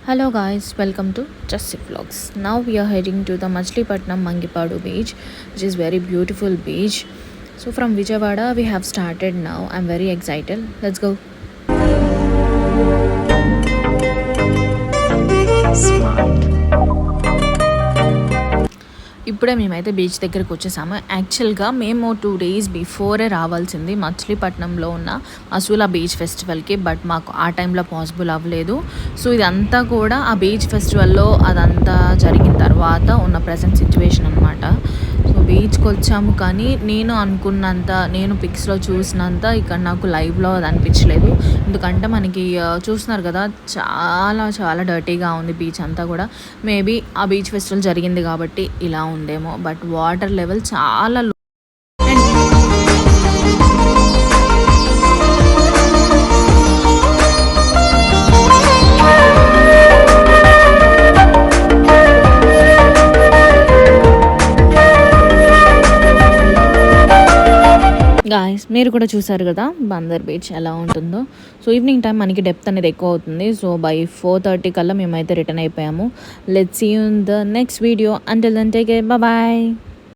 Hello guys, welcome to Justic Vlogs. Now we are heading to the Machilipatnam Mangipadu beach, which is very beautiful beach. So from Vijayawada we have started now. I'm very excited. Let's go. ఇప్పుడే మేమైతే beach దగ్గరకు వచ్చేసాము. యాక్చువల్గా మేము 2 days before రావాల్సింది మచిలీపట్నంలో ఉన్న అసూలా beach ఫెస్టివల్కి. బట్ మాకు ఆ టైంలో పాసిబుల్ అవ్వలేదు. సో ఇదంతా కూడా ఆ బీచ్ ఫెస్టివల్లో అదంతా జరిగిన తర్వాత ఉన్న ప్రజెంట్ సిచ్యువేషన్ అనమాట. సో బీచ్కి వచ్చాము, కానీ నేను అనుకున్నంత, నేను పిక్స్లో చూసినంత ఇక్కడ నాకు లైవ్లో అది అనిపించలేదు. ఎందుకంటే మనకి చూస్తున్నారు కదా, చాలా చాలా డర్టీగా ఉంది బీచ్ అంతా కూడా. మేబీ ఆ బీచ్ ఫెస్టివల్ జరిగింది కాబట్టి ఇలా ఉందేమో. బట్ వాటర్ లెవెల్ చాలా గాయస్, మీరు కూడా చూసారు కదా బందర్ బీచ్ ఎలా ఉంటుందో. సో ఈవినింగ్ టైం మనకి డెప్త్ అనేది ఎక్కువ అవుతుంది. సో బై 4:30 కల్లా మేమైతే రిటర్న్ అయిపోయాము. Let's see you in the next video. Until then take care, bye.